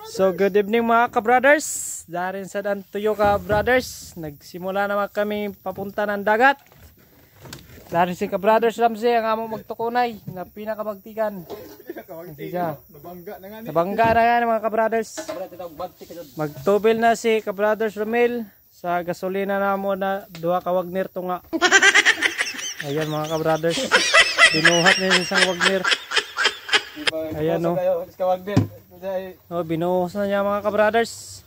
So good evening mga ka-brothers. Darin sa Tuyo ka-brothers. Nagsimula naman kami papunta ng dagat. Darin si ka-brothers Ramsey ang among magtukunay na pinakamagtikan. Nabangga na nga mga ka-brothers. Magtubil na si ka-brothers Romel sa gasolina na mo na 2 ka Wagner tunga. Ayan mga ka-brothers. Binuhat na isang Wagner. Ayan no. Oh, binuhos na niya mga ka-brothers.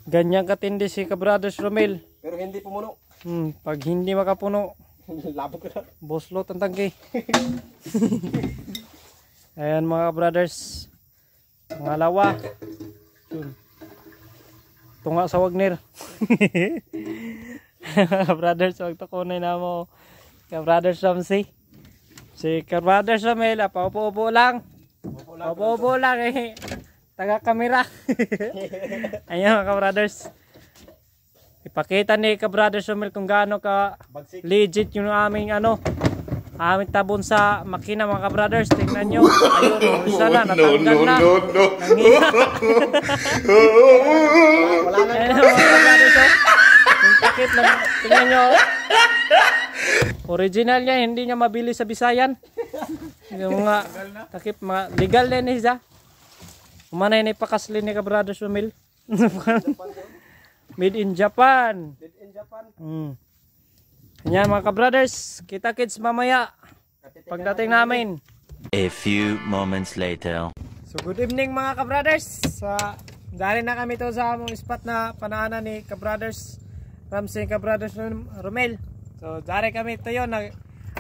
Ganyan katindi si ka-brothers Romel. Pero hindi pumuno. Pag hindi makapuno, Labog ka na. boslot ang tangke. Ayan mga ka-brothers. Mga lawa. Tunga sa Wagner. Ka-brothers, wag to kunay na mo. Ka-brothers Ramsey. Si ka-brothers Romel, paupo-upo lang. Paupo-upo lang eh. Taga-kamera. Ayan mga ka-brothers. Ipakita ni ka-brothers Romel kung gaano ka legit yung aming aming tabon sa makina mga ka-brothers. Tingnan nyo. Ayun, isa na, natanggal na. Wala na. Ayan mga ka-brothers. Yung takip na, tingnan nyo. Original niya, hindi niya mabili sa Bisayan. Yung mga takip, mga legal na yun siya. Kumanay na ipakasli ni ka-brothers Romel. Made in Japan. Made in Japan. Yan mga ka-brothers, kita kids mamaya pagdating namin. A few moments later. So good evening mga ka-brothers. Dali na kami to sa among spot na panaanan ni ka-brothers Ramsey, ka-brothers Romel. So dali kami ito yun.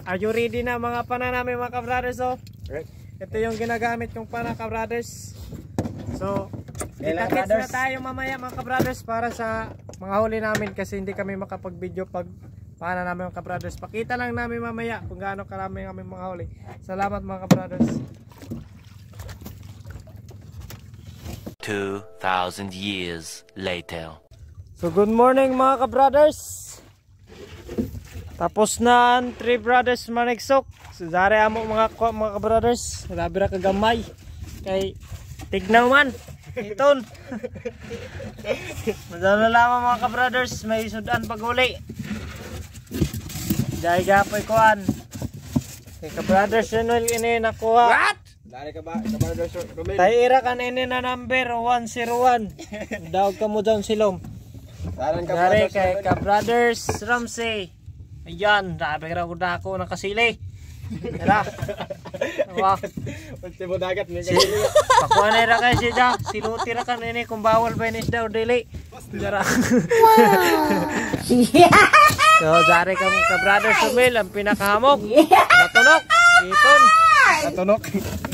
Are you ready na mga pana namin mga ka-brothers? So ito yung ginagamit yung pana ka-brothers. So kita kids na tayo mamaya mga ka-brothers para sa mga huli namin kasi hindi kami makapag-video pag paano namin mga ka-brothers. Pakita lang namin mamaya kung gaano karami kami mga huli. Salamat mga ka-brothers. 2,000 years later. So good morning mga ka-brothers. Tapos na ang 3 brothers manigsok. So dari amo mga ka-brothers. Grabe ra kagamay. Kay tignaw man. Iton. Madala lamang mga ka-brothers. May sudan paghuli. Dahil gapoy kuhan. Kay ka-brothers yun ini nakuha. What? Dari ka ba? Ka-brothers Romel. Tayo kan ini na number 101. Daog ka mo dyan silom. Daran Dari ka-brothers kay ka-brothers Ramsey. Ayan, sabi ka ko na ako nakasili. Tara. Wow. Ultimo dagat ni Pakuha na ra kay siya. Siluti ra kan ini kung bawal ba inis daw dili. Tara. So, dari ka mong ka-brothers Romel ang pinakahamok. Natunok. Iton. Natunok.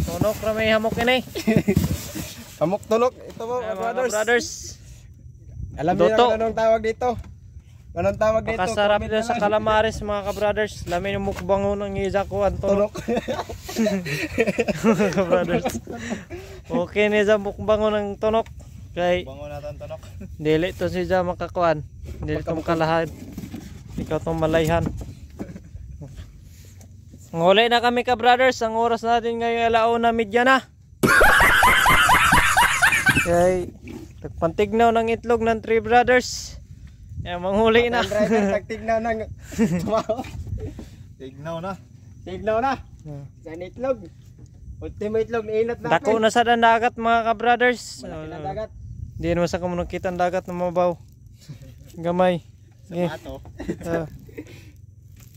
Tunok ra may hamok ini. Hamok tunok. Ito mo Mga brothers. Alam niyo Doto. na anong tawag dito? Anong tawag dito? Pakasarap na sa calamares mga ka-brothers. Lamin yung mukbango ng iza ko ang tunok. Ka-brothers. Okay ni sa mukbango ng tunok. Kay Bango natin tunok. dili to siya makakuan. Dili to makalahan. Ikaw tong malayhan. Ngulay na kami ka-brothers. Ang oras natin ngayon 1:30 na. Kay nagpantignaw ng itlog ng 3 brothers. Yan, manghuli na. Driver, tagtignaw ng tumaw. Tignaw na. Tignaw na. Sa itlog. Ultimo itlog, niinat na. Dako na sa dagat mga ka-brothers. Malaki na dagat. Hindi naman sa kamunong kita ang dagat na mabaw. Gamay. Sapato.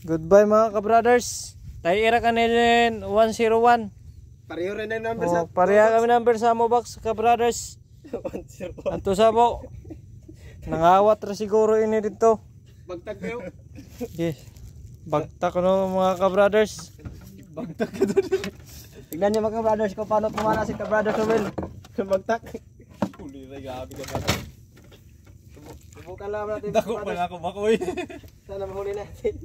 Goodbye mga ka-brothers. Tayo ira ka nilin 101. Pareho rin ang number sa... Pareha kami number sa mo box ka-brothers. 101. Anto sa mo. Nangawat ra siguro ini dito. Bagtag kayo. Yes. Bagtak no mga ka-brothers. Bagtag ka doon. Tignan niyo mga brothers ko paano pumana si ka-brothers Romel. Bagtag. Huli na gabi ka ba? Subukan lang natin. Dako pa ako bakoy. Sana mahuli natin.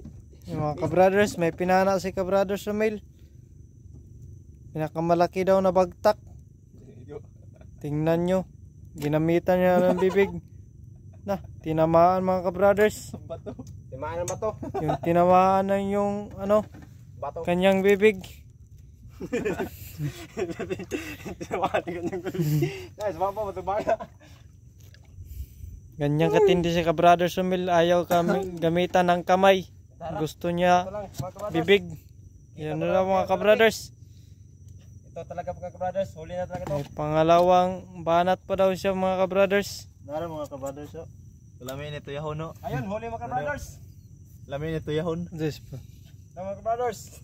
Yung mga ka-brothers, may pinana si ka-brothers Romel. Pinakamalaki daw na bagtak. Tingnan nyo. Ginamitan niya ng bibig. Na, tinamaan mga ka-brothers. Bato. Timaan ang bato. Yung tinamaan na yung Bato. kanyang bibig. Guys, baka matubaka. Ganyan katindi si ka-brothers Romel, ayaw kami gamitan ng kamay. Gusto niya bibig. Yan na lang mga ka-brothers. Ito talaga mga ka-brothers, huli na talaga ito. May pangalawang banat pa daw siya mga ka-brothers. Nara mga ka-brothers, oh. Lamin ito yahon, no? Ayun, huli mga ka-brothers. Lamin ito yahon. This pa. Mga ka-brothers.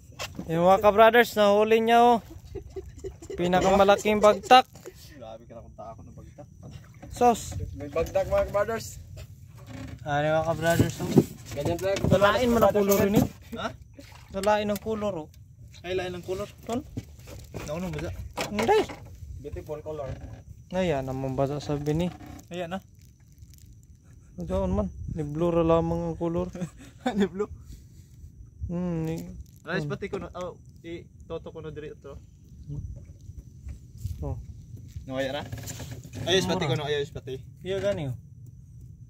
Yung mga ka-brothers, nahuli niya oh. Pinakamalaking bagtak. Grabe ka na kung tako ng bagtak. Sos. May bagdak mga ka-brothers. Ano mga ka-brothers oh. Ganyan talaga. Dalain mo na kulor yun eh. Ha? Dalain ng kulor oh. Ay, lain ng kulor. Ton? Naunong ba? Hindi. Beautiful color. Ayan naman basa sabi ni. Ayan na. Diyan man. Ni blue ra lamang ang kulor. Ni blue. Ni. Guys, pati ko no, toto ko no diri ito. Oh. No, ayan na. Ayos pati ko no, ayos pati. Iya gani oh.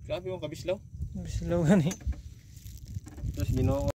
Grabe yung kabislaw. Bislaw gani. Terus ginoo